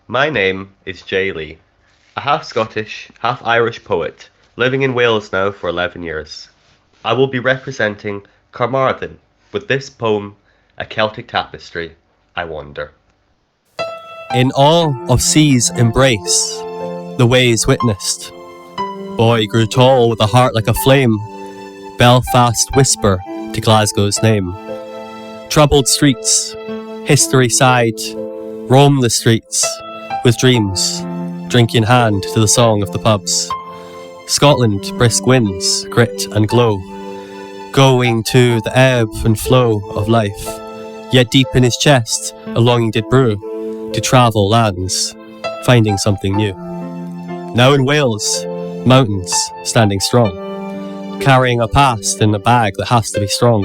My name is Jay Lee, a half Scottish, half Irish poet living in Wales now for 11 years. I will be representing Carmarthen with this poem, A Celtic Tapestry, I Wonder. In awe of sea's embrace, the waves witnessed. Boy grew tall with a heart like a flame, Belfast whisper to Glasgow's name. Troubled streets, history sighed, roam the streets with dreams, drink in hand to the song of the pubs. Scotland brisk winds, grit and glow, going to the ebb and flow of life. Yet deep in his chest a longing did brew to travel lands, finding something new. Now in Wales, mountains standing strong, carrying a past in a bag that has to be strong.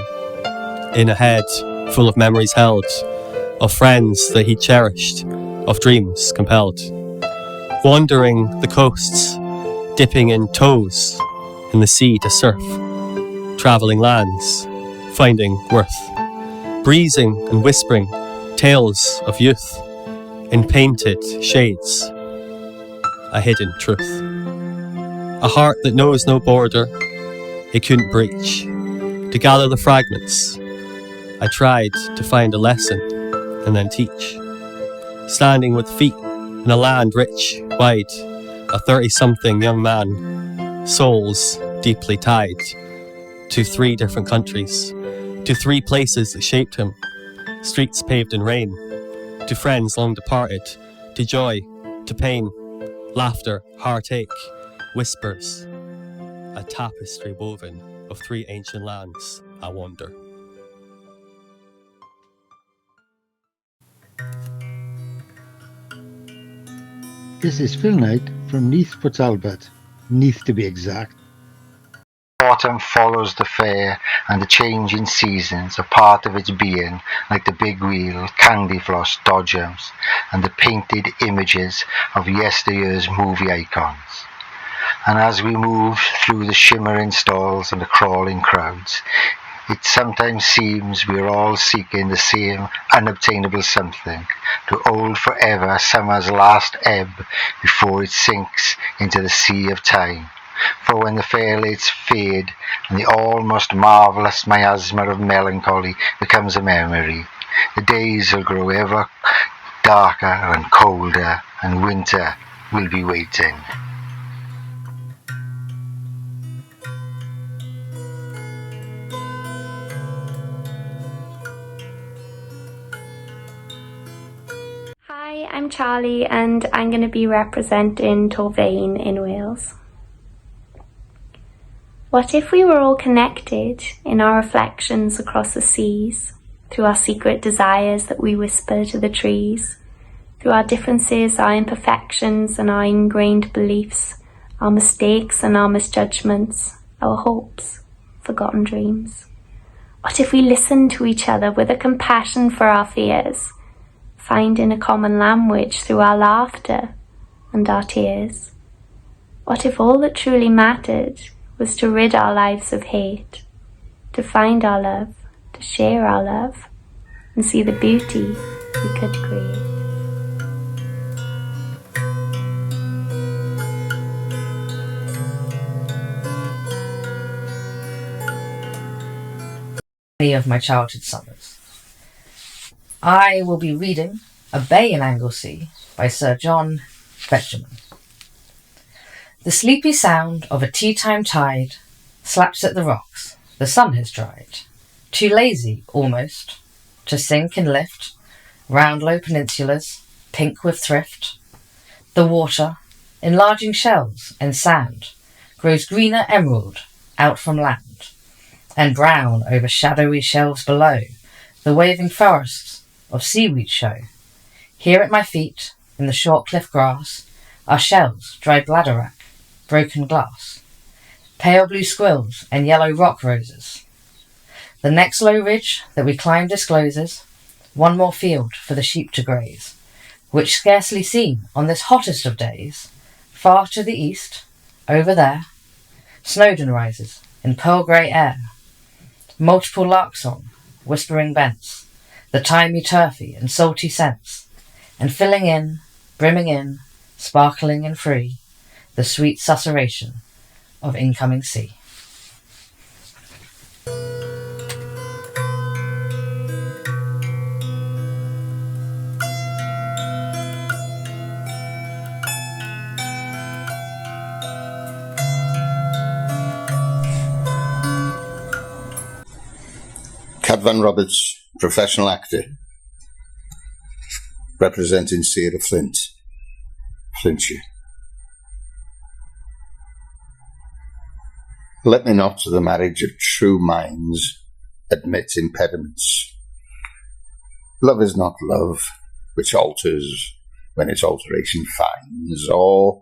In a head full of memories held, of friends that he cherished, of dreams compelled. Wandering the coasts, dipping in toes in the sea to surf, travelling lands, finding worth. Breezing and whispering tales of youth in painted shades, a hidden truth. A heart that knows no border, it couldn't breach. To gather the fragments, I tried to find a lesson and then teach. Standing with feet in a land rich, wide, a 30-something young man, souls deeply tied to 3 different countries, to 3 places that shaped him, streets paved in rain, to friends long departed, to joy, to pain, laughter, heartache, whispers, a tapestry woven of 3 ancient lands, I wonder. This is Phil Knight from Neath Port Talbot, Neath to be exact. Autumn follows the fair, and the change in seasons are part of its being, like the big wheel, candy floss, dodgems, and the painted images of yesteryear's movie icons. And as we move through the shimmering stalls and the crawling crowds, it sometimes seems we are all seeking the same unobtainable something, to hold forever summer's last ebb before it sinks into the sea of time. For when the fair lights fade and the almost marvellous miasma of melancholy becomes a memory, the days will grow ever darker and colder, and winter will be waiting. Hi, I'm Charlie and I'm going to be representing Torfaen in Wales. What if we were all connected in our reflections across the seas, through our secret desires that we whisper to the trees, through our differences, our imperfections and our ingrained beliefs, our mistakes and our misjudgments, our hopes, forgotten dreams? What if we listened to each other with a compassion for our fears, finding a common language through our laughter and our tears? What if all that truly mattered was to rid our lives of hate, to find our love, to share our love, and see the beauty we could create? Many of my childhood summers. I will be reading A Bay in Anglesey by Sir John Betjeman. The sleepy sound of a tea-time tide slaps at the rocks. The sun has dried, too lazy, almost, to sink and lift round low peninsulas, pink with thrift. The water, enlarging shells and sand, grows greener emerald out from land, and brown over shadowy shelves below. The waving forests of seaweed show. Here at my feet, in the short cliff grass, are shells, dry bladderwrack, broken glass, pale blue squills and yellow rock roses. The next low ridge that we climb discloses one more field for the sheep to graze, which scarcely seen on this hottest of days. Far to the east, over there, Snowdon rises in pearl grey air, multiple larksong, whispering bents, the thymy turfy and salty scents, and filling in brimming in, sparkling and free, the sweet susurration of incoming sea. Cadvan Roberts, professional actor, representing Sarah Flintshire. Let me not to the marriage of true minds admit impediments. Love is not love, which alters when its alteration finds, or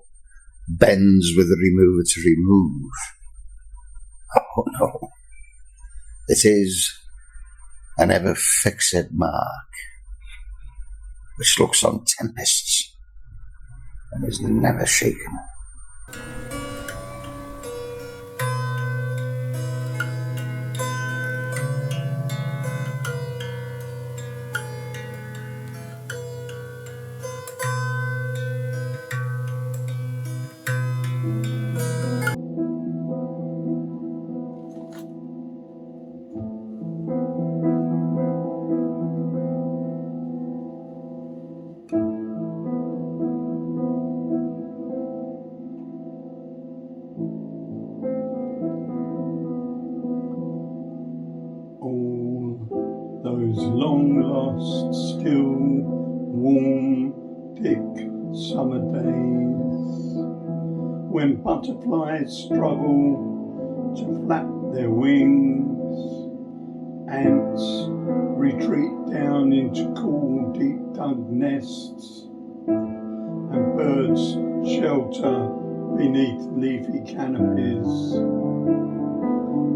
bends with the remover to remove. Oh no, it is an ever-fixed mark, which looks on tempests and is never shaken. Those long-lost, still, warm, thick summer days, when butterflies struggle to flap their wings, ants retreat down into cool, deep-dug nests, and birds shelter beneath leafy canopies,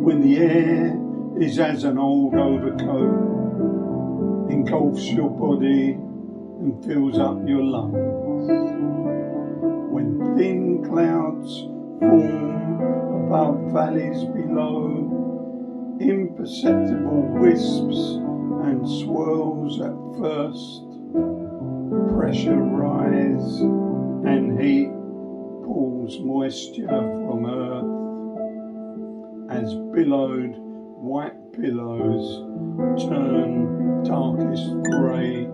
when the air is as an old overcoat, engulfs your body and fills up your lungs. When thin clouds form above valleys below, imperceptible wisps and swirls at first, pressure rise and heat pulls moisture from earth, as billowed white pillows turn darkest grey.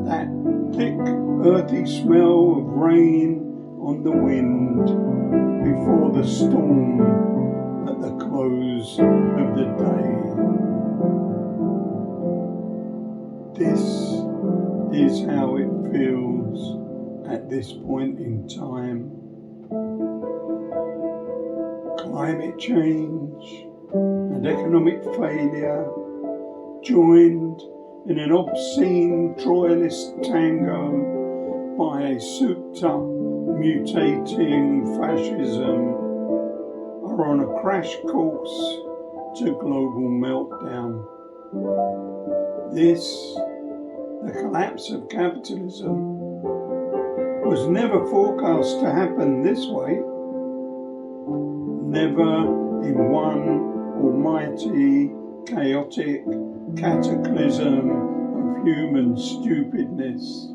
That thick, earthy smell of rain on the wind before the storm at the close of the day. This is how it feels at this point in time. Climate change and economic failure, joined in an obscene Troilist tango by a souped-up, mutating fascism, are on a crash course to global meltdown. This, the collapse of capitalism, was never forecast to happen this way. Never in one almighty, chaotic cataclysm of human stupidness.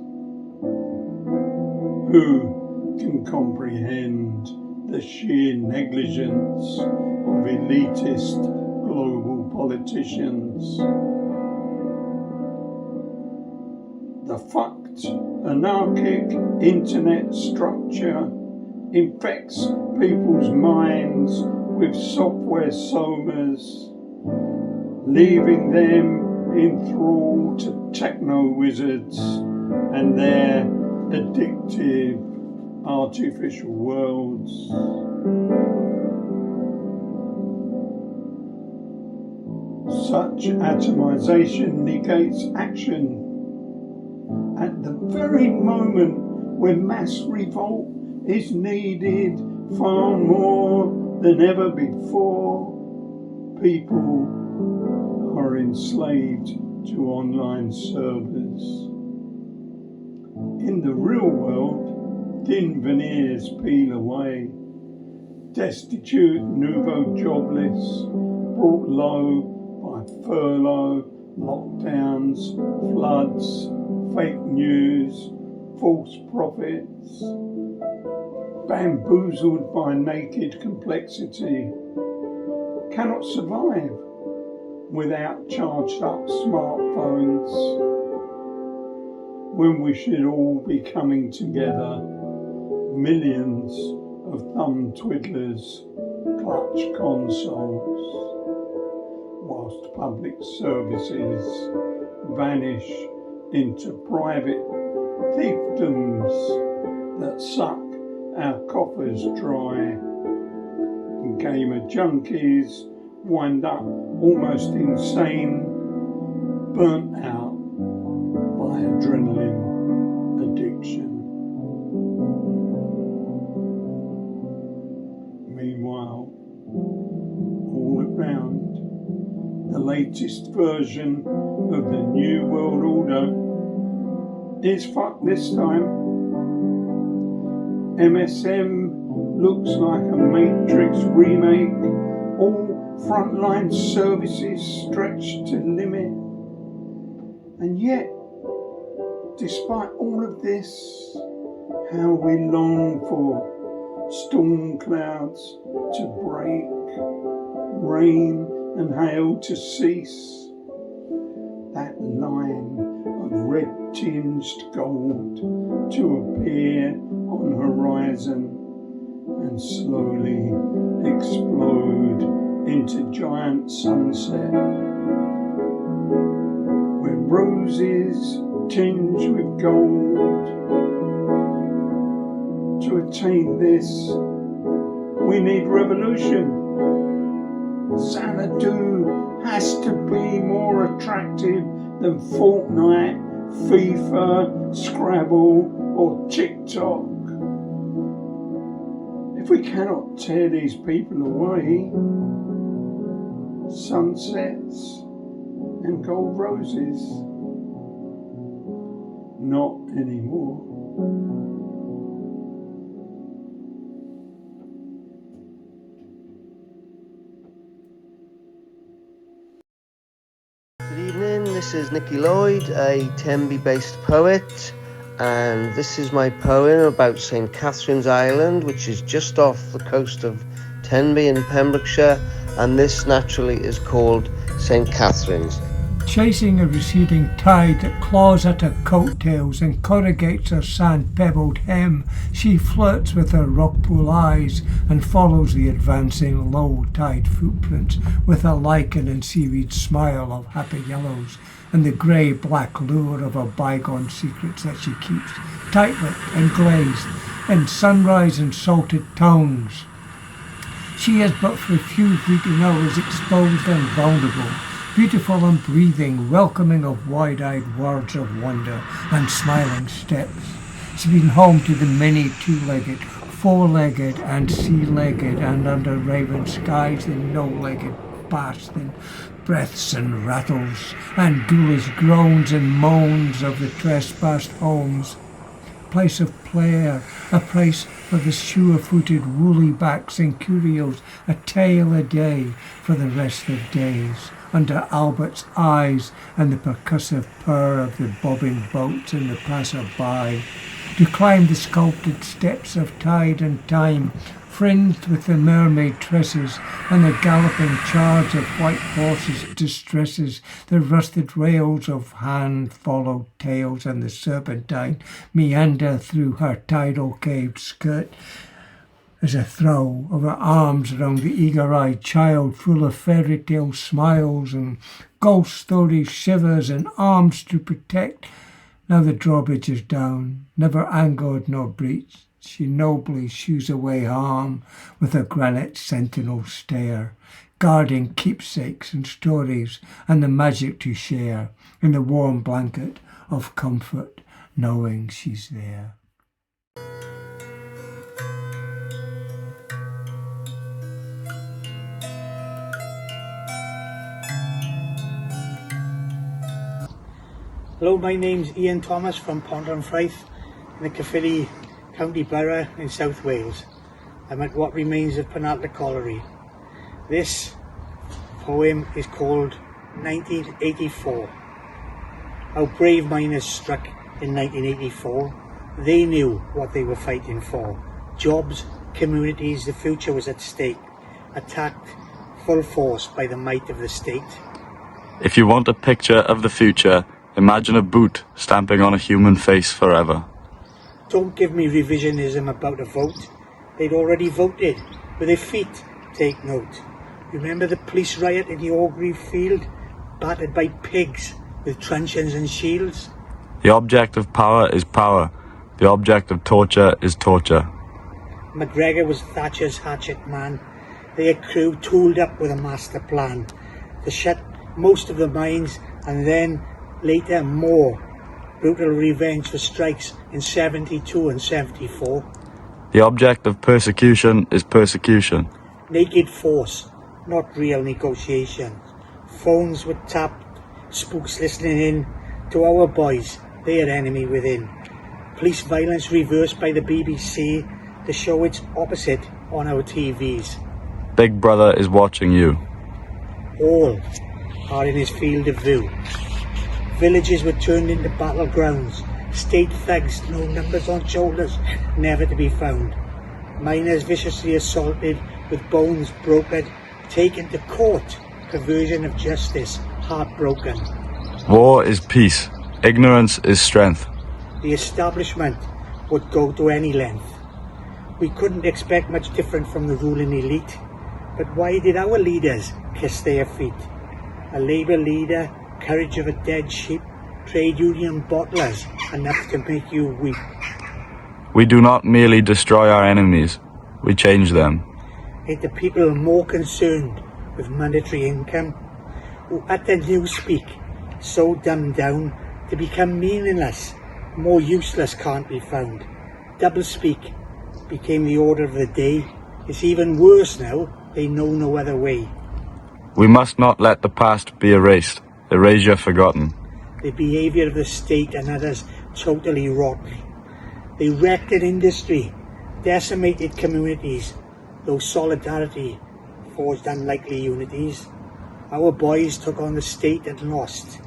Who can comprehend the sheer negligence of elitist global politicians? The fucked, anarchic internet structure infects people's minds with software somas, leaving them enthralled to techno-wizards and their addictive artificial worlds. Such atomization negates action at the very moment when mass revolt is needed far more than ever before. People are enslaved to online servers. In the real world, thin veneers peel away. Destitute, nouveau jobless, brought low by furlough, lockdowns, floods, fake news, false prophets, bamboozled by naked complexity, cannot survive without charged up smartphones, when we should all be coming together, millions of thumb twiddlers clutch consoles, whilst public services vanish into private fiefdoms that suck our coffers dry. And gamer junkies wind up almost insane, burnt out by adrenaline addiction. Meanwhile, all around, the latest version of the New World Order is fucked this time. MSM looks like a Matrix remake, all frontline services stretched to limit. And yet, despite all of this, how we long for storm clouds to break, rain and hail to cease, that line of red-tinged gold to appear on horizon and slowly explode into giant sunset, where roses tinge with gold. To attain this, we need revolution. Xanadu has to be more attractive than Fortnite, FIFA, Scrabble or TikTok. If we cannot tear these people away, sunsets and gold roses, not anymore. Good evening, this is Nicky Lloyd, a Tenby-based poet, and this is my poem about St Catherine's Island, which is just off the coast of Tenby in Pembrokeshire, and this naturally is called St Catherine's. Chasing a receding tide that claws at her coattails and corrugates her sand-pebbled hem, she flirts with her rock-pool eyes and follows the advancing low-tide footprints with a lichen and seaweed smile of happy yellows and the grey-black lure of her bygone secrets that she keeps tight-lipped and glazed in sunrise and salted tones. She is but for a few fleeting hours exposed and vulnerable, beautiful and breathing, welcoming of wide-eyed words of wonder and smiling steps. She's been home to the many two-legged, four-legged and sea-legged and under raven skies the no-legged past in breaths and rattles and ghoulish groans and moans of the trespassed homes. Place of prayer, a place for the sure-footed woolly backs and curios, a tale a day for the rest of days, under Albert's eyes and the percussive purr of the bobbing boats and the passer-by, to climb the sculpted steps of tide and time, fringed with the mermaid tresses and the galloping charge of white horses distresses, the rusted rails of hand-followed tails and the serpentine meander through her tidal-caved skirt, as a throw of her arms around the eager-eyed child full of fairy-tale smiles and ghost story shivers and arms to protect. Now the drawbridge is down, never angered nor breached. She nobly shoos away harm with a granite sentinel stare, guarding keepsakes and stories and the magic to share in the warm blanket of comfort, knowing she's there. Hello, my name's Ian Thomas from Pontarnfraith in the Caerphilly County Borough in South Wales. I'm at what remains of Penartha Colliery. This poem is called 1984. How brave miners struck in 1984 They knew what they were fighting for. Jobs, communities, the future was at stake, attacked full force by the might of the state. If you want a picture of the future, imagine a boot stamping on a human face forever. Don't give me revisionism about a vote. They'd already voted. With their feet, take note. Remember the police riot in the Orgreave field? Battered by pigs with truncheons and shields? The object of power is power. The object of torture is torture. McGregor was Thatcher's hatchet man. Their crew tooled up with a master plan to shut most of the mines and then later more. Brutal revenge for strikes in 72 and 74. The object of persecution is persecution. Naked force, not real negotiations. Phones were tapped, spooks listening in to our boys, their enemy within. Police violence reversed by the BBC to show its opposite on our TVs. Big Brother is watching you. All are in his field of view. Villages were turned into battlegrounds. State thugs, no numbers on shoulders, never to be found. Miners viciously assaulted with bones broken, taken to court. Perversion of justice, heartbroken. War is peace. Ignorance is strength. The establishment would go to any length. We couldn't expect much different from the ruling elite. But why did our leaders kiss their feet? A Labour leader, courage of a dead sheep, trade union bottlers, enough to make you weep. We do not merely destroy our enemies, we change them. Into people more concerned with monetary income, who utter newspeak, so dumbed down to become meaningless, more useless can't be found. Doublespeak became the order of the day. It's even worse now, they know no other way. We must not let the past be erased, erasure forgotten. The behaviour of the state and others totally rotten. They wrecked an industry, decimated communities, though solidarity forged unlikely unities. Our boys took on the state and lost.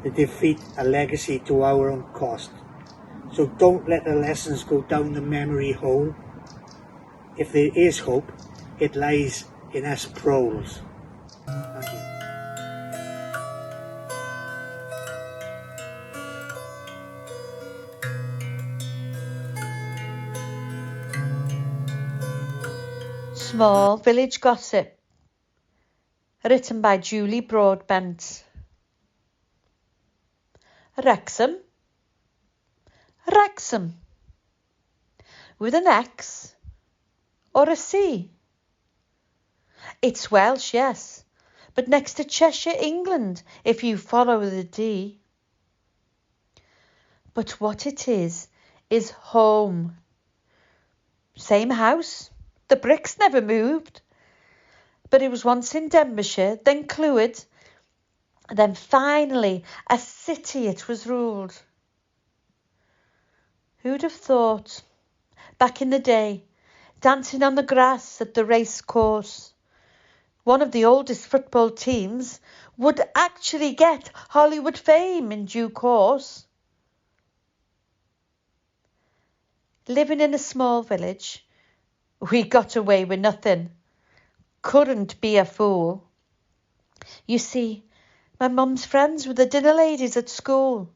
The defeat a legacy to our own cost. So don't let the lessons go down the memory hole. If there is hope, it lies in us proles. Thank you. Small Village Gossip, written by Julie Broadbent. Wrexham. Wrexham. With an X or a C? It's Welsh, yes, but next to Cheshire, England, if you follow the D. But what it is home. Same house. The bricks never moved. But it was once in Denbighshire, then Clwyd, then finally a city it was ruled. Who'd have thought, back in the day, dancing on the grass at the race course, one of the oldest football teams would actually get Hollywood fame in due course. Living in a small village, we got away with nothing. Couldn't be a fool. You see, my mum's friends were the dinner ladies at school.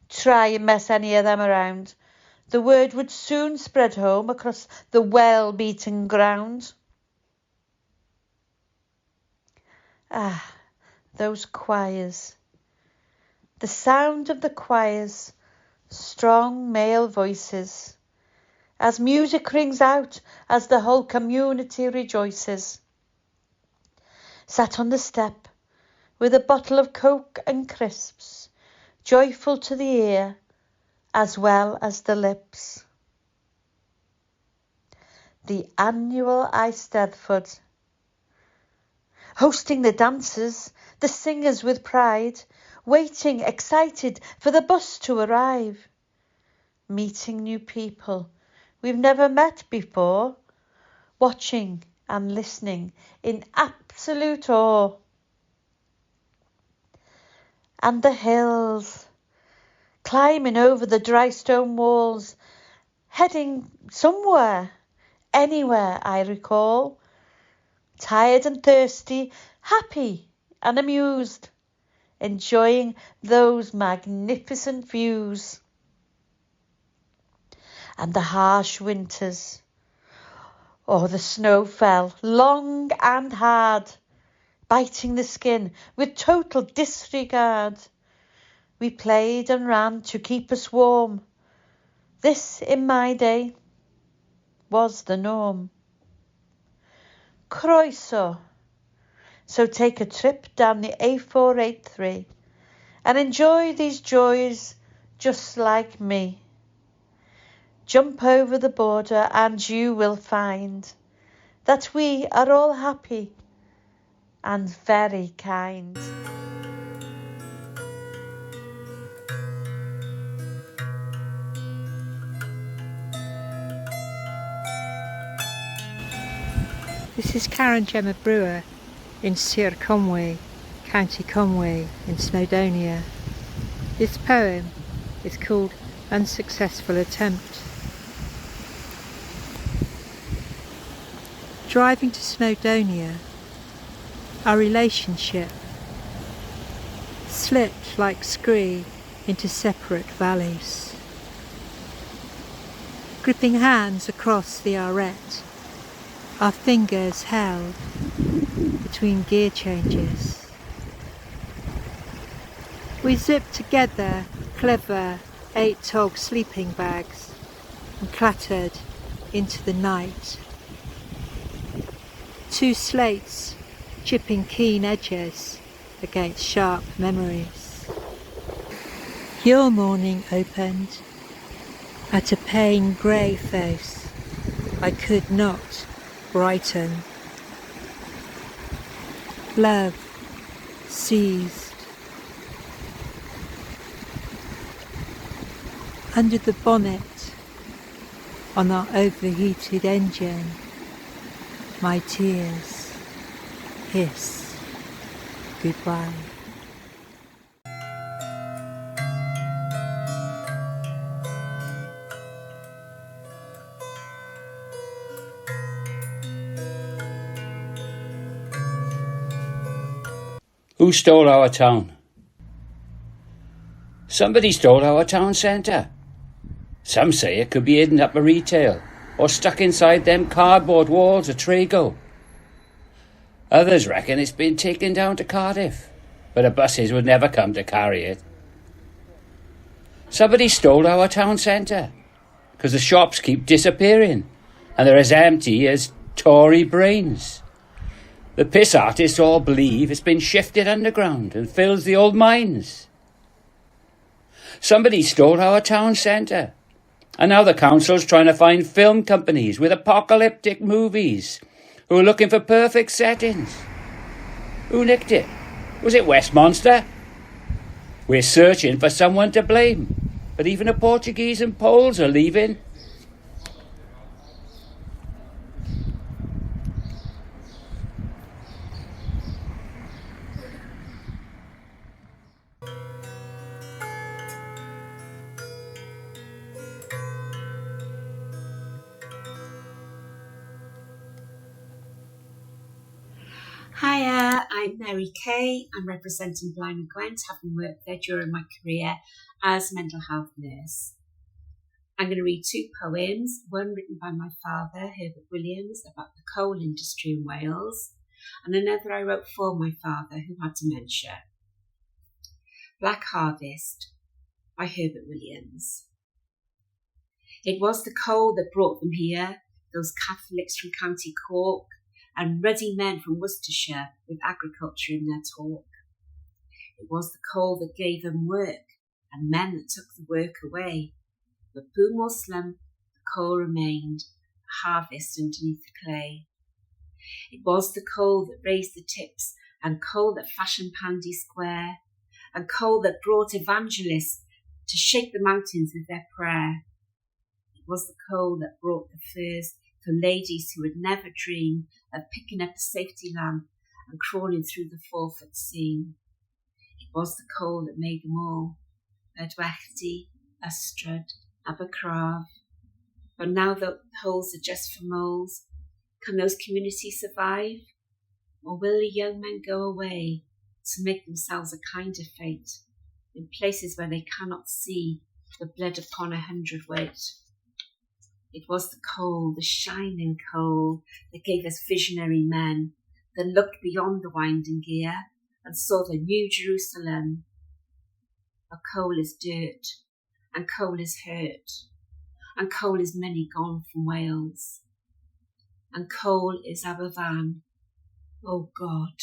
Try and mess any of them around, the word would soon spread home across the well-beaten ground. Ah, those choirs. The sound of the choirs, strong male voices, as music rings out as the whole community rejoices. Sat on the step with a bottle of Coke and crisps, joyful to the ear as well as the lips. The annual Eisteddfod, hosting the dancers, the singers with pride, waiting excited for the bus to arrive, meeting new people we've never met before, watching and listening in absolute awe. And the hills, climbing over the dry stone walls, heading somewhere, anywhere I recall, tired and thirsty, happy and amused, enjoying those magnificent views. And the harsh winters, the snow fell long and hard, biting the skin with total disregard. We played and ran to keep us warm. This, in my day, was the norm. Croeso. So take a trip down the A483 and enjoy these joys just like me. Jump over the border and you will find that we are all happy and very kind. This is Karen Gemma Brewer in Sir Conway, County Conway in Snowdonia. This poem is called Unsuccessful Attempt. Driving to Snowdonia, our relationship slipped like scree into separate valleys. Gripping hands across the arete, our fingers held between gear changes. We zipped together clever 8-tog sleeping bags and clattered into the night. Two slates chipping keen edges against sharp memories. Your morning opened at a pain grey face I could not brighten. Love seized. Under the bonnet on our overheated engine, my tears hiss goodbye. Who stole our town? Somebody stole our town centre. Some say it could be hidden up a retail or stuck inside them cardboard walls of Trigo. Others reckon it's been taken down to Cardiff, but the buses would never come to carry it. Somebody stole our town centre, because the shops keep disappearing and they're as empty as Tory brains. The piss artists all believe it's been shifted underground and fills the old mines. Somebody stole our town centre, and now the council's trying to find film companies with apocalyptic movies who are looking for perfect settings. Who nicked it? Was it Westmonster? We're searching for someone to blame, but even the Portuguese and Poles are leaving. Hiya, I'm Mary Kay. I'm representing Blind and Gwent, having worked there during my career as a mental health nurse. I'm going to read two poems, one written by my father, Herbert Williams, about the coal industry in Wales, and another I wrote for my father, who had dementia. Black Harvest by Herbert Williams. It was the coal that brought them here, those Catholics from County Cork, and ruddy men from Worcestershire with agriculture in their talk. It was the coal that gave them work, and men that took the work away. But boom or slum, the coal remained, a harvest underneath the clay. It was the coal that raised the tips, and coal that fashioned Pandy Square, and coal that brought evangelists to shake the mountains with their prayer. It was the coal that brought the furs for ladies who would never dream of picking up a safety lamp and crawling through the 4-foot seam. It was the coal that made them all, Ledwechdy, Ystrad, Abercraf. But now the holes are just for moles. Can those communities survive? Or will the young men go away to make themselves a kinder fate in places where they cannot see the blood upon 100-weight? It was the coal, the shining coal, that gave us visionary men, that looked beyond the winding gear and saw the new Jerusalem. But coal is dirt, and coal is hurt, and coal is many gone from Wales, and coal is Aberfan. Oh God,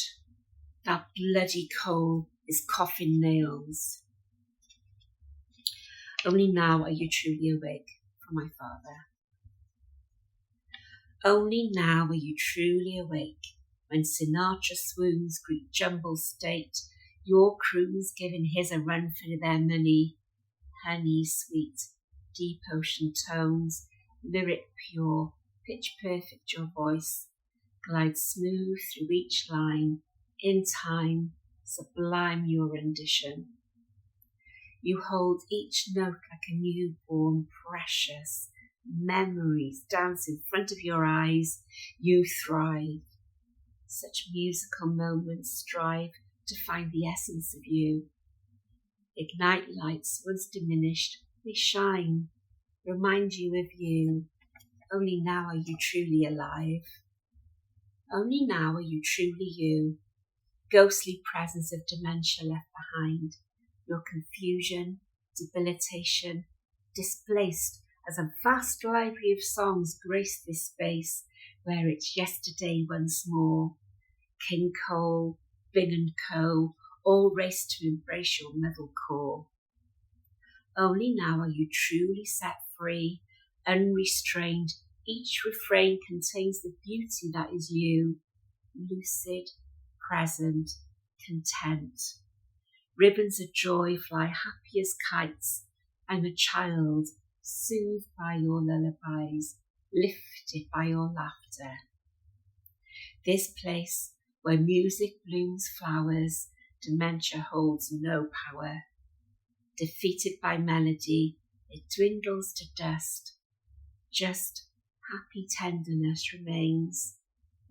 that bloody coal is coffin nails. Only now are you truly awake for my father. Only now are you truly awake, when Sinatra swoons greet jumble state, your crew's giving his a run for their money. Honey sweet, deep ocean tones, lyric pure, pitch perfect your voice, glide smooth through each line, in time, sublime your rendition. You hold each note like a newborn, precious. Memories dance in front of your eyes, you thrive. Such musical moments strive to find the essence of you. Ignite lights once diminished, they shine, remind you of you. Only now are you truly alive. Only now are you truly you. Ghostly presence of dementia left behind. Your confusion, debilitation, displaced as a vast library of songs grace this space where it's yesterday once more. King Cole, Bing and Co. all race to embrace your middle core. Only now are you truly set free, unrestrained. Each refrain contains the beauty that is you, lucid, present, content. Ribbons of joy fly happy as kites. I'm a child, soothed by your lullabies, lifted by your laughter. This place where music blooms flowers, dementia holds no power. Defeated by melody, it dwindles to dust. Just happy tenderness remains,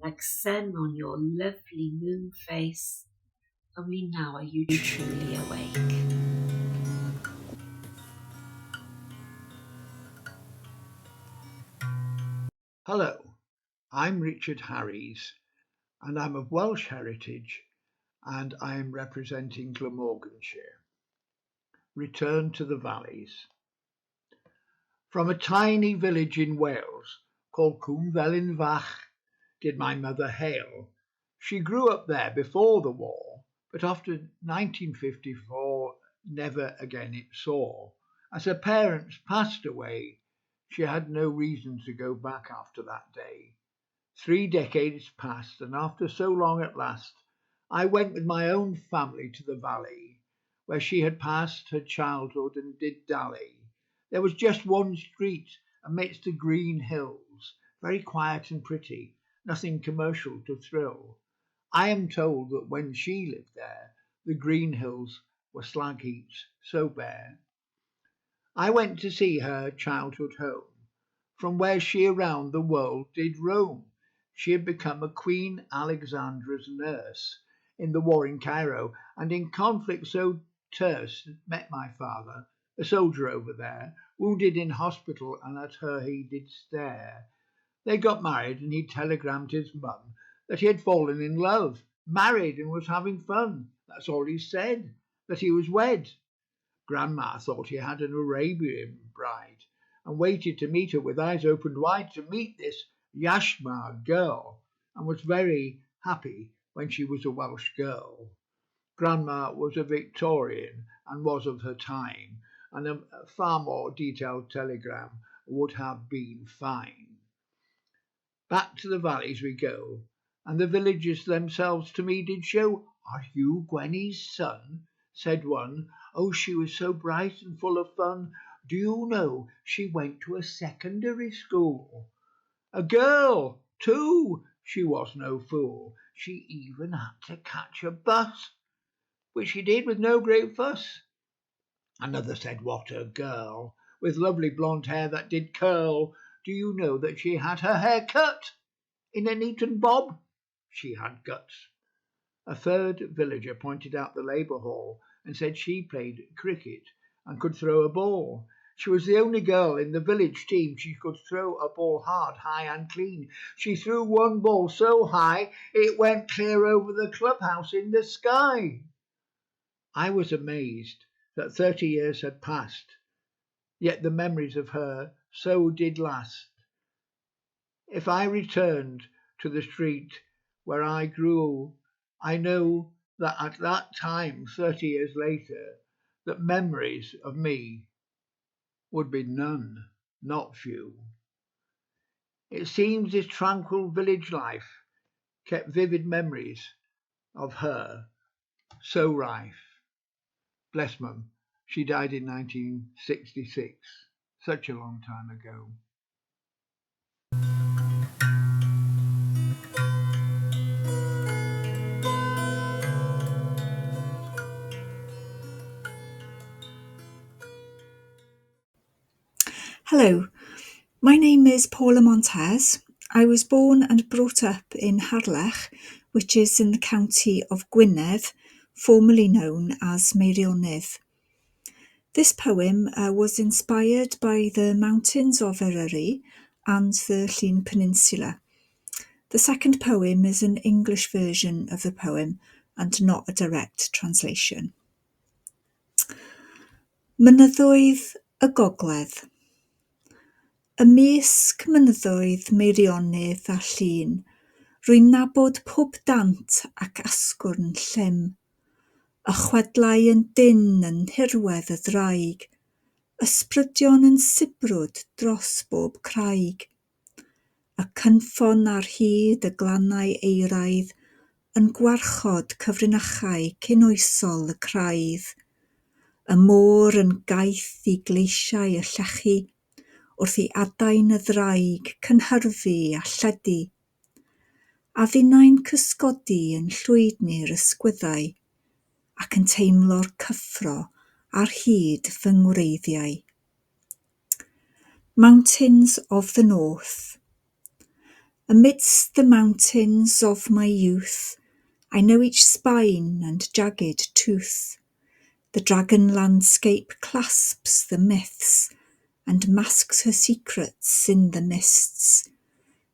like sun on your lovely moon face. Only now are you truly awake. Hello, I'm Richard Harries, and I'm of Welsh heritage, and I am representing Glamorganshire. Return to the valleys. From a tiny village in Wales called Cwm Felin Fach did my mother hail. She grew up there before the war, but after 1954 never again it saw. As her parents passed away, she had no reason to go back after that day. 3 decades passed, and after so long at last, I went with my own family to the valley, where she had passed her childhood and did dally. There was just one street amidst the green hills, very quiet and pretty, nothing commercial to thrill. I am told that when she lived there, the green hills were slag heaps so bare. I went to see her childhood home, from where she around the world did roam. She had become a Queen Alexandra's nurse in the war in Cairo, and in conflict so terse met my father, a soldier over there, wounded in hospital, and at her he did stare. They got married, and he telegrammed his mum that he had fallen in love, married and was having fun. That's all he said, that he was wed. Grandma thought he had an Arabian bride, and waited to meet her with eyes opened wide to meet this Yashma girl, and was very happy when she was a Welsh girl. Grandma was a Victorian and was of her time, and a far more detailed telegram would have been fine. Back to the valleys we go, and the villagers themselves to me did show. Are you Gwenny's son? Said one. Oh, she was so bright and full of fun. Do you know she went to a secondary school? A girl, too. She was no fool. She even had to catch a bus, which she did with no great fuss. Another said, what a girl, with lovely blonde hair that did curl. Do you know that she had her hair cut in an Eton bob? She had guts. A third villager pointed out the Labour Hall and said she played cricket and could throw a ball. She was the only girl in the village team. She could throw a ball hard, high and clean. She threw one ball so high it went clear over the clubhouse in the sky. I was amazed that 30 years had passed, yet the memories of her so did last. If I returned to the street where I grew, I know that at that time, 30 years later, that memories of me would be none, not few. It seems this tranquil village life kept vivid memories of her so rife. Bless Mum, she died in 1966, such a long time ago. Hello, my name is Paula Montez. I was born and brought up in Harlech, which is in the county of Gwynedd, formerly known as Meirionnydd. This poem was inspired by the mountains of Eryri and the Llŷn Peninsula. The second poem is an English version of the poem and not a direct translation. Mynyddoedd y Gogledd. Ymysg mynyddoedd Meirionnydd a Llŷn, rwy'n nabod pob dant ac asgwrn llym. Y chwedlau yn dyn yn hirwedd y ddraig, ysbrydion yn sibrwd dros bob craig. Y cynffon ar hyd y glannau eiraidd yn gwarchod cyfrinachau cyn-oesol y craidd. Y môr yn gaeth i gleisiau y llechi, wrth i adain y ddraig cynhyrfu a lledu. A finnau'n cysgodi yn llwydni'r ysgwyddau, ac yn teimlo'r cyffro ar hyd fy ngwreiddiau. Mountains of the North. Amidst the mountains of my youth, I know each spine and jagged tooth. The dragon landscape clasps the myths and masks her secrets in the mists.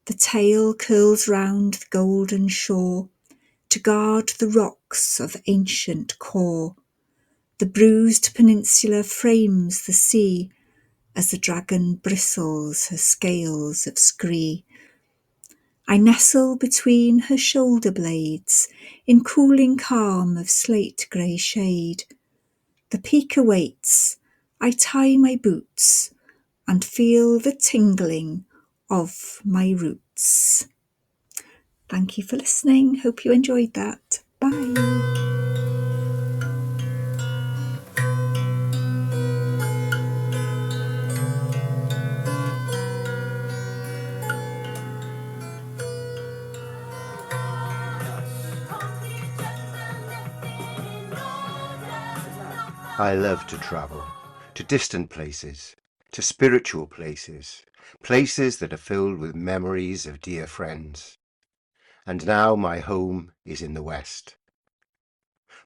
The tail curls round the golden shore to guard the rocks of ancient core. The bruised peninsula frames the sea as the dragon bristles her scales of scree. I nestle between her shoulder blades in cooling calm of slate grey shade. The peak awaits, I tie my boots and feel the tingling of my roots. Thank you for listening. Hope you enjoyed that. Bye. I love to travel, to distant places, to spiritual places, places that are filled with memories of dear friends. And now my home is in the West.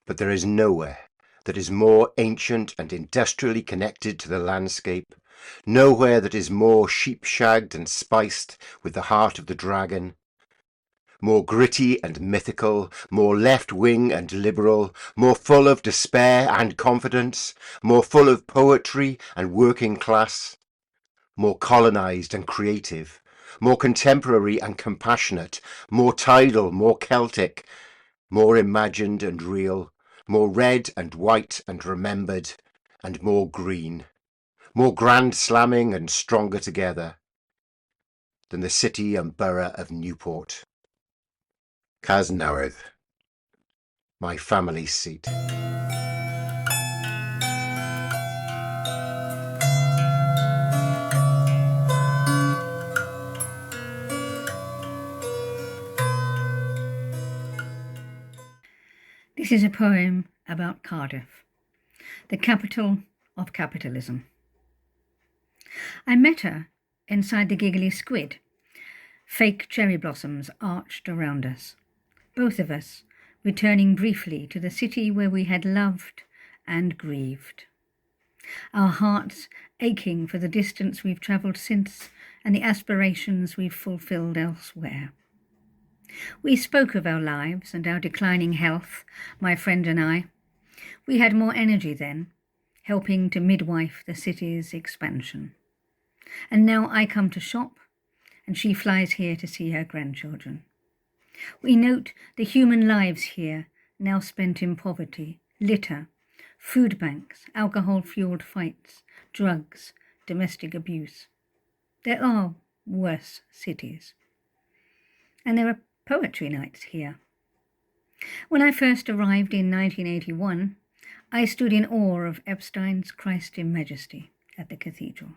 But there is nowhere that is more ancient and industrially connected to the landscape, nowhere that is more sheep-shagged and spiced with the heart of the dragon, more gritty and mythical, more left-wing and liberal, more full of despair and confidence, more full of poetry and working class, more colonised and creative, more contemporary and compassionate, more tidal, more Celtic, more imagined and real, more red and white and remembered, and more green, more grand slamming and stronger together than the city and borough of Newport. Cas Newydd, my family seat. This is a poem about Cardiff, the capital of capitalism. I met her inside the Giggly Squid. Fake cherry blossoms arched around us, both of us returning briefly to the city where we had loved and grieved. Our hearts aching for the distance we've travelled since and the aspirations we've fulfilled elsewhere. We spoke of our lives and our declining health, my friend and I. We had more energy then, helping to midwife the city's expansion. And now I come to shop, and she flies here to see her grandchildren. We note the human lives here, now spent in poverty, litter, food banks, alcohol-fueled fights, drugs, domestic abuse. There are worse cities. And there are poetry nights here. When I first arrived in 1981, I stood in awe of Epstein's Christ in Majesty at the cathedral,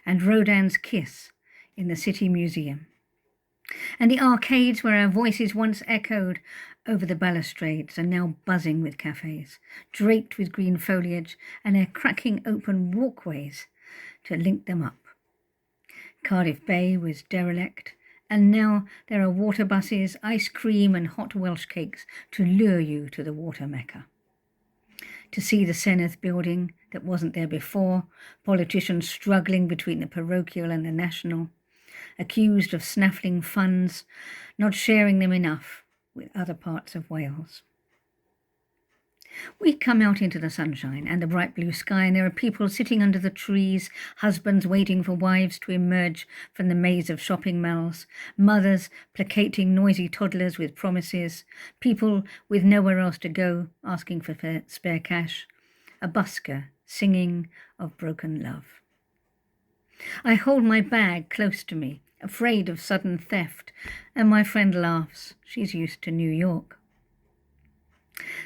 and Rodin's Kiss in the City Museum, and the arcades where our voices once echoed over the balustrades are now buzzing with cafes, draped with green foliage, and they're cracking open walkways to link them up. Cardiff Bay was derelict, and now there are water buses, ice cream and hot Welsh cakes to lure you to the water mecca. To see the Senedd building that wasn't there before, politicians struggling between the parochial and the national, accused of snaffling funds, not sharing them enough with other parts of Wales. We come out into the sunshine and the bright blue sky, and there are people sitting under the trees, husbands waiting for wives to emerge from the maze of shopping malls, mothers placating noisy toddlers with promises, people with nowhere else to go asking for spare cash, a busker singing of broken love. I hold my bag close to me, afraid of sudden theft, and my friend laughs. She's used to New York.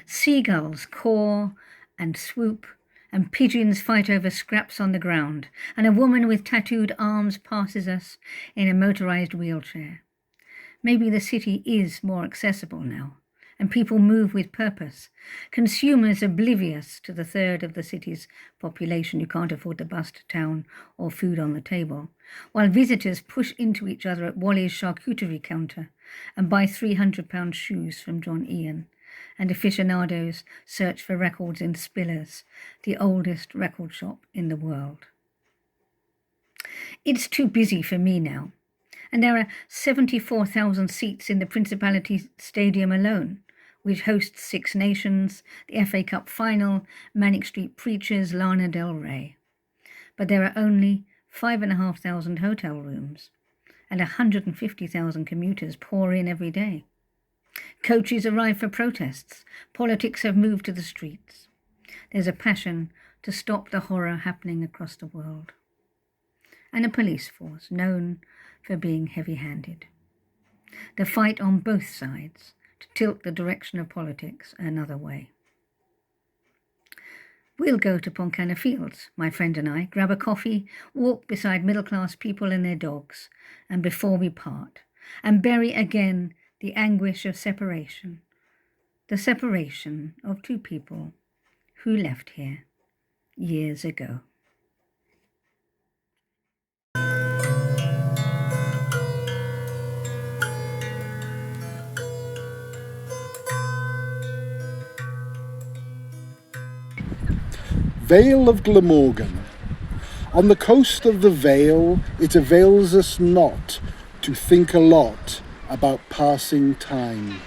Seagulls caw and swoop, and pigeons fight over scraps on the ground, and a woman with tattooed arms passes us in a motorized wheelchair. Maybe the city is more accessible now, and people move with purpose. Consumers oblivious to the third of the city's population who can't afford the bus to town or food on the table, while visitors push into each other at Wally's charcuterie counter and buy £300 shoes from John Ian, and aficionados search for records in Spillers, the oldest record shop in the world. It's too busy for me now, and there are 74,000 seats in the Principality Stadium alone, which hosts Six Nations, the FA Cup Final, Manic Street Preachers, Lana Del Rey. But there are only 5,500 hotel rooms, and 150,000 commuters pour in every day. Coaches arrive for protests. Politics have moved to the streets. There's a passion to stop the horror happening across the world. And a police force known for being heavy-handed. The fight on both sides to tilt the direction of politics another way. We'll go to Pontcanna Fields, my friend and I, grab a coffee, walk beside middle-class people and their dogs, and before we part, and bury again the anguish of separation, the separation of two people who left here years ago. Vale of Glamorgan. On the coast of the Vale, it avails us not to think a lot about passing time.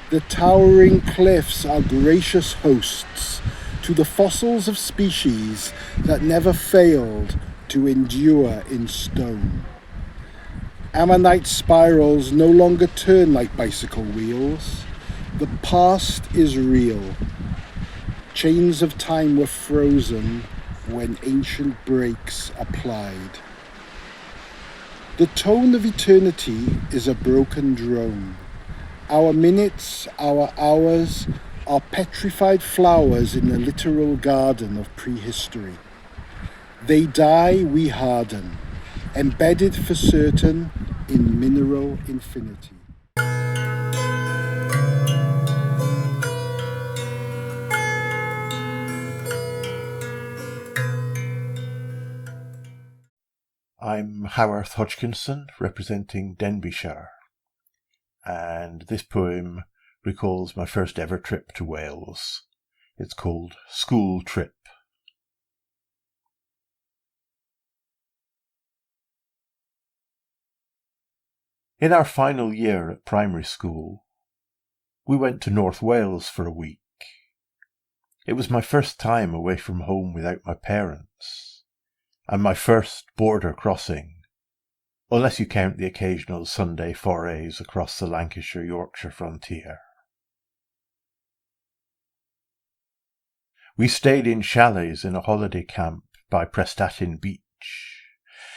The towering cliffs are gracious hosts to the fossils of species that never failed to endure in stone. Ammonite spirals no longer turn like bicycle wheels. The past is real. Chains of time were frozen when ancient brakes applied. The tone of eternity is a broken drone. Our minutes, our hours, are petrified flowers in the literal garden of prehistory. They die, we harden, embedded for certain in mineral infinity. I'm Howarth Hodgkinson, representing Denbighshire, and this poem recalls my first ever trip to Wales. It's called School Trip. In our final year at primary school, we went to North Wales for a week. It was my first time away from home without my parents, and my first border crossing, unless you count the occasional Sunday forays across the Lancashire-Yorkshire frontier. We stayed in chalets in a holiday camp by Prestatyn Beach,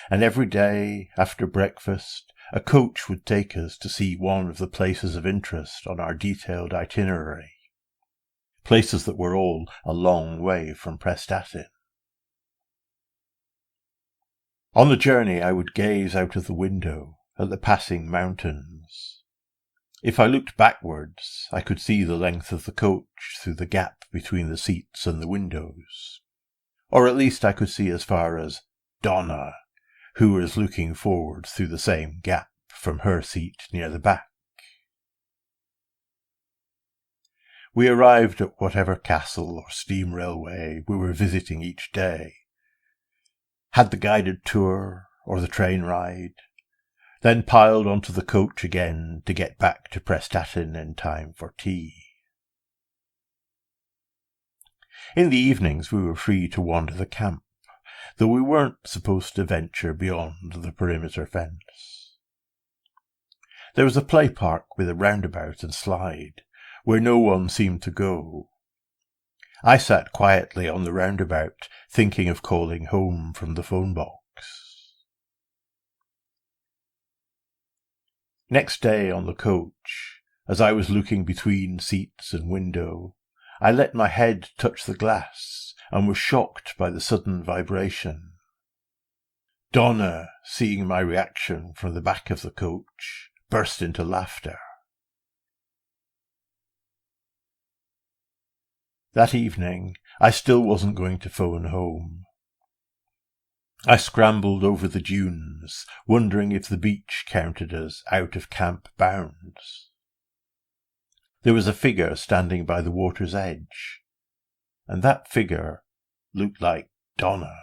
and every day after breakfast a coach would take us to see one of the places of interest on our detailed itinerary, places that were all a long way from Prestatyn. On the journey I would gaze out of the window at the passing mountains. If I looked backwards, I could see the length of the coach through the gap between the seats and the windows, or at least I could see as far as Donna, who was looking forward through the same gap from her seat near the back. We arrived at whatever castle or steam railway we were visiting each day, had the guided tour or the train ride, then piled onto the coach again to get back to Prestatyn in time for tea. In the evenings we were free to wander the camp, though we weren't supposed to venture beyond the perimeter fence. There was a play park with a roundabout and slide, where no one seemed to go. I sat quietly on the roundabout, thinking of calling home from the phone box. Next day on the coach, as I was looking between seats and window, I let my head touch the glass and was shocked by the sudden vibration. Donna, seeing my reaction from the back of the coach, burst into laughter. That evening, I still wasn't going to phone home. I scrambled over the dunes, wondering if the beach counted as out of camp bounds. There was a figure standing by the water's edge, and that figure looked like Donna.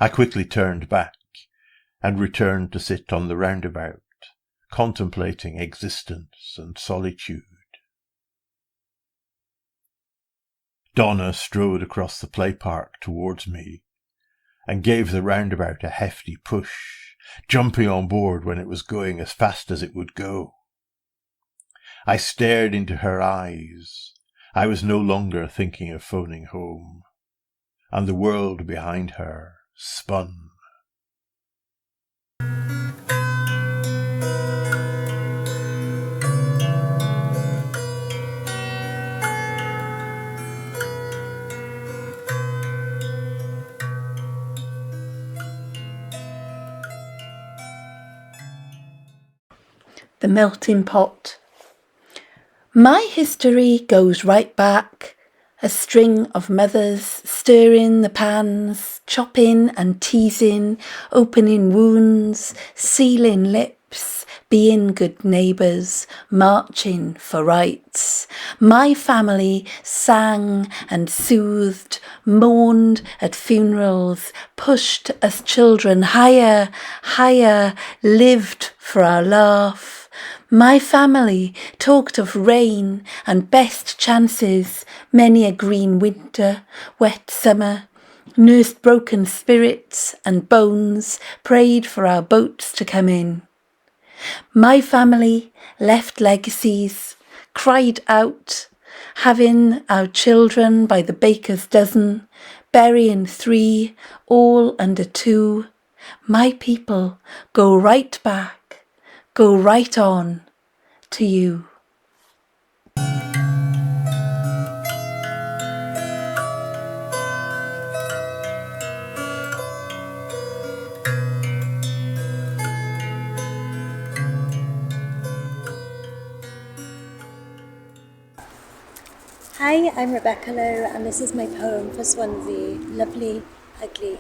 I quickly turned back and returned to sit on the roundabout, contemplating existence and solitude. Donna strode across the play park towards me and gave the roundabout a hefty push, jumping on board when it was going as fast as it would go. I stared into her eyes. I was no longer thinking of phoning home, and the world behind her spun. The Melting Pot. My history goes right back, a string of mothers stirring the pans, chopping and teasing, opening wounds, sealing lips, being good neighbours, marching for rights. My family sang and soothed, mourned at funerals, pushed us children higher, higher, lived for our laugh. My family talked of rain and best chances, many a green winter, wet summer, nursed broken spirits and bones, prayed for our boats to come in. My family left legacies, cried out, having our children by the baker's dozen, burying 3, all under 2. My people go right back, go right on to you. Hi, I'm Rebecca Lowe and this is my poem for Swansea, Lovely, Ugly.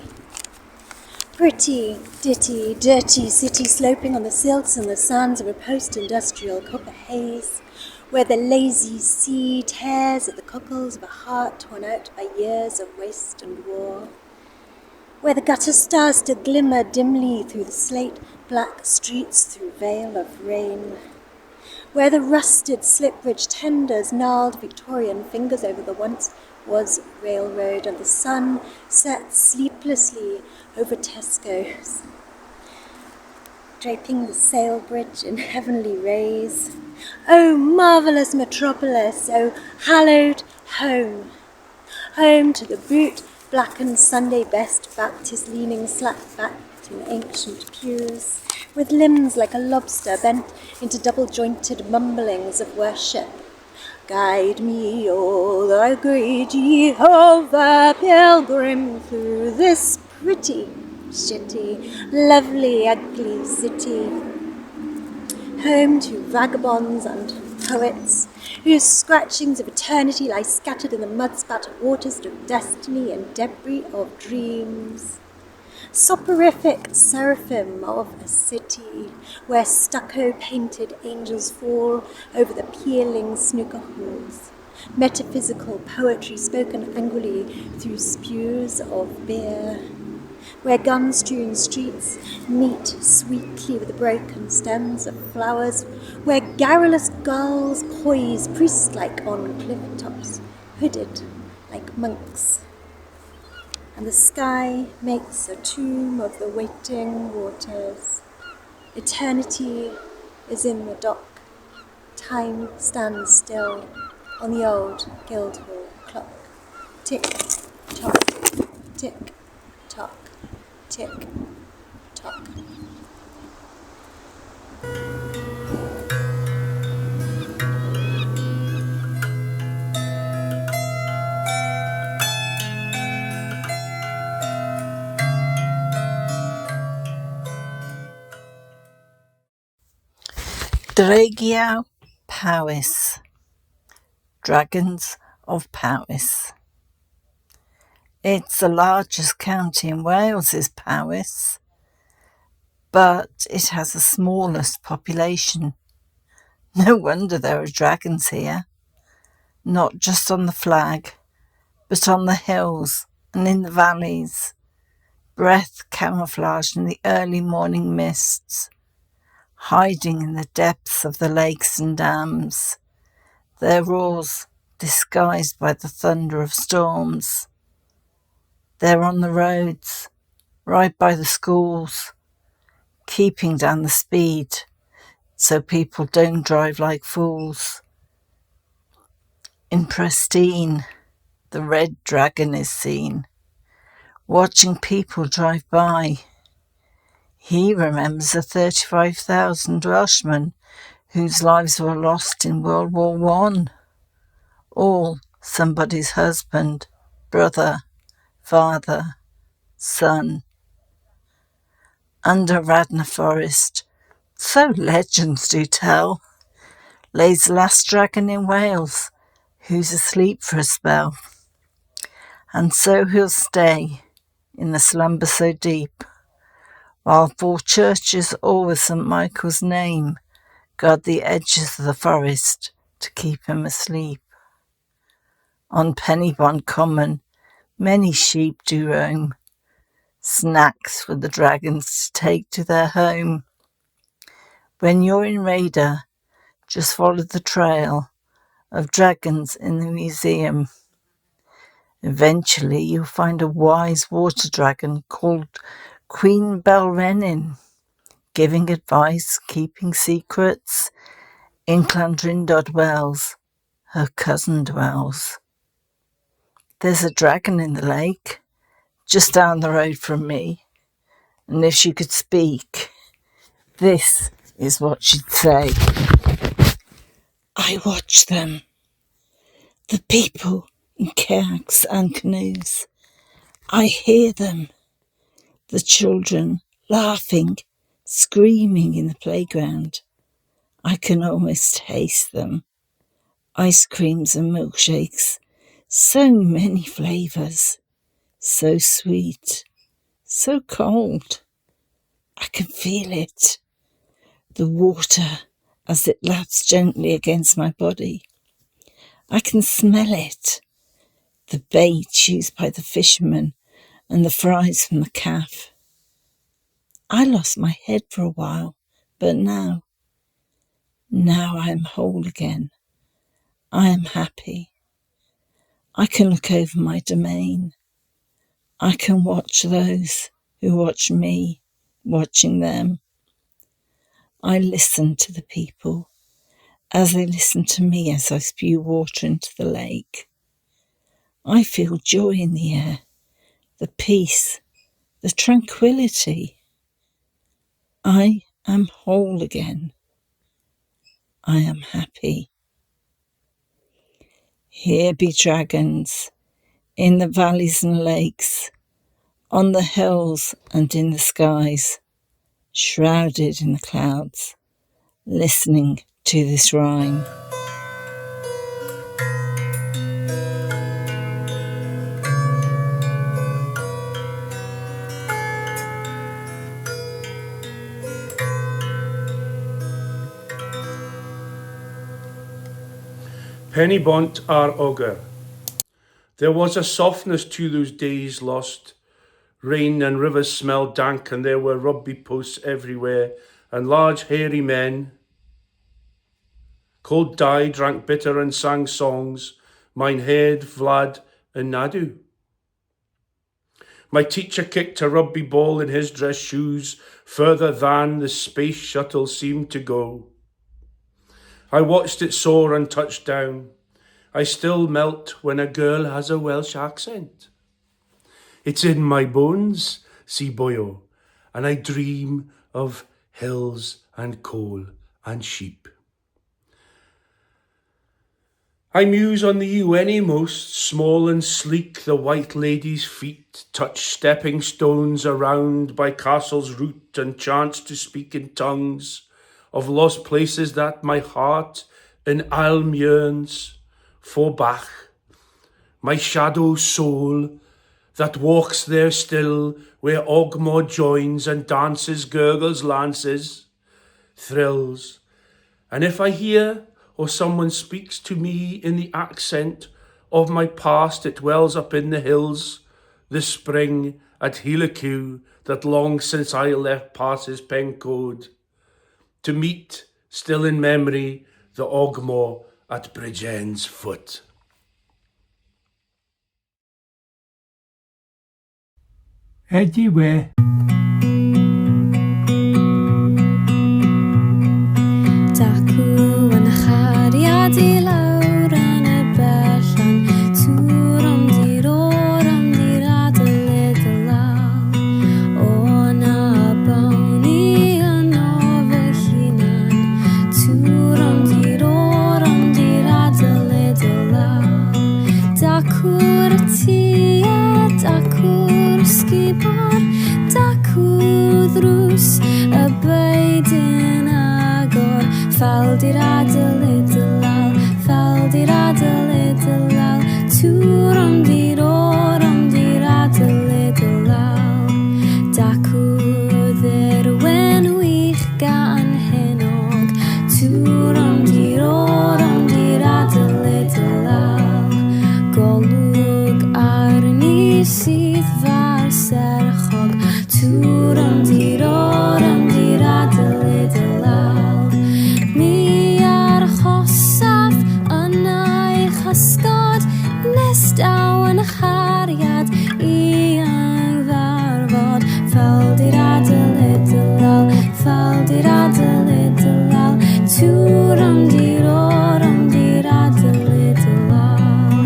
Pretty, ditty, dirty city sloping on the silts and the sands of a post-industrial copper haze, where the lazy sea tears at the cockles of a heart torn out by years of waste and war, where the gutter stars still glimmer dimly through the slate-black streets through veil of rain, where the rusted slip-bridge tenders gnarled Victorian fingers over the once-was railroad, and the sun sets sleeplessly over Tesco's, draping the sail bridge in heavenly rays. Oh, marvellous metropolis, oh, hallowed home, home to the boot-blackened Sunday best Baptist leaning slack-backed in ancient pews, with limbs like a lobster bent into double-jointed mumblings of worship. Guide me, O thou great Jehovah, pilgrim through this pretty, shitty, lovely, ugly city, home to vagabonds and poets, whose scratchings of eternity lie scattered in the mud-spattered waters of destiny and debris of dreams. Soporific seraphim of a city, where stucco-painted angels fall over the peeling snooker halls, metaphysical poetry spoken angrily through spews of beer, where gun-strewn streets meet sweetly with the broken stems of flowers, where garrulous gulls poise priest-like on cliff-tops, hooded like monks, and the sky makes a tomb of the waiting waters. Eternity is in the dock. Time stands still on the old Guildhall clock. Tick-tock, tick-tock, tick-tock. Dregiau Powys, Dragons of Powys. It's the largest county in Wales, is Powys, but it has the smallest population. No wonder there are dragons here, not just on the flag, but on the hills and in the valleys, breath camouflaged in the early morning mists, hiding in the depths of the lakes and dams, their roars disguised by the thunder of storms. They're on the roads, right by the schools, keeping down the speed so people don't drive like fools. In Prestine, the red dragon is seen, watching people drive by. He remembers the 35,000 Welshmen whose lives were lost in World War I. All somebody's husband, brother, father, son. Under Radnor Forest, so legends do tell, lays the last dragon in Wales, who's asleep for a spell. And so he'll stay in the slumber so deep, while 4 churches, all with St. Michael's name, guard the edges of the forest to keep him asleep. On Pennybond Common, many sheep do roam, snacks for the dragons to take to their home. When you're in Raider, just follow the trail of dragons in the museum. Eventually you'll find a wise water dragon called Queen Belrenin, giving advice, keeping secrets. In Clandrindod Wells, her cousin dwells. There's a dragon in the lake, just down the road from me, and if she could speak, this is what she'd say. I watch them, the people in kayaks and canoes. I hear them, the children laughing, screaming in the playground. I can almost taste them. Ice creams and milkshakes, so many flavours, so sweet, So cold. I can feel it. The water as it laps gently against my body. I can smell it. The bait used by the fishermen and the fries from the calf. I lost my head for a while, but now I am whole again. I am happy. I can look over my domain. I can watch those who watch me, watching them. I listen to the people as they listen to me as I spew water into the lake. I feel joy in the air, the peace, the tranquility. I am whole again. I am happy. Here be dragons, in the valleys and lakes, on the hills and in the skies, shrouded in the clouds, listening to this rhyme. Penny Bont our Ogre. There was a softness to those days lost. Rain and rivers smelled dank, and there were rugby posts everywhere, and large hairy men. Cold Di drank bitter and sang songs, mine head, Vlad and Nadu. My teacher kicked a rugby ball in his dress shoes, further than the space shuttle seemed to go. I watched it soar and touch down. I still melt when a girl has a Welsh accent. It's in my bones, see boyo, and I dream of hills and coal and sheep. I muse on the UNA most, small and sleek, the white lady's feet touch stepping stones around by castles root and chance to speak in tongues of lost places that my heart in Alm yearns for back. My shadow soul that walks there still, where Ogmore joins and dances, gurgles, lances, thrills. And if I hear or someone speaks to me in the accent of my past, it wells up in the hills, the spring at Helicu that long since I left passes Pencode, to meet, still in memory, the Ogmore at Bridgeend's foot. Eddie Way. Dacw yn chariad I lawr yn y berllan, tŵr am dir o'r am dir adeilad y law. O na bawni yn o fy hunan, tŵr am dir o'r am dir adeilad y law. Dacw'r y tŷ a dacw'r sgubor, dacw ddrws y beidyn agor. Fel di'r adeilad y law, fel di'r adeilad y law, tŵr am dir o'r am dir adeilad y law. Dacw ddirwen wych gan henog, tŵr am dir o'r am dir adeilad y law. Golwg arni sydd far serchog, tŵr am dir o'r am dir adeilad y law. Mi ar chosaf yna i'ch ysgod, nes daw yn chariad I yngfarfod. Fel di'r adeilad y law, fel di'r adeilad y law, tŵr am dir o'r am dir adeilad y law.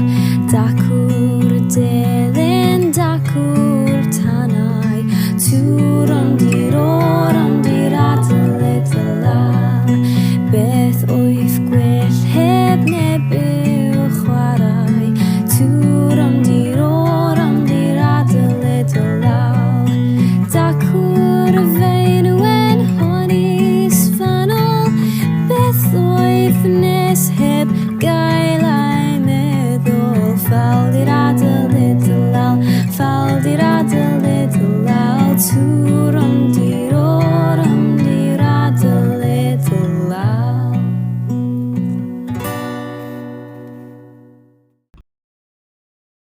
Dacw'r delyn, dacw'r tanau, tŵr am dir o'r am dir adeilad y law. Beth wyth gwell heb neb i'w chwarae, tŵr am dir o'r am dir adeilad y law. Dacw'r feinwen hon I sfanol, beth wyth nes heb gael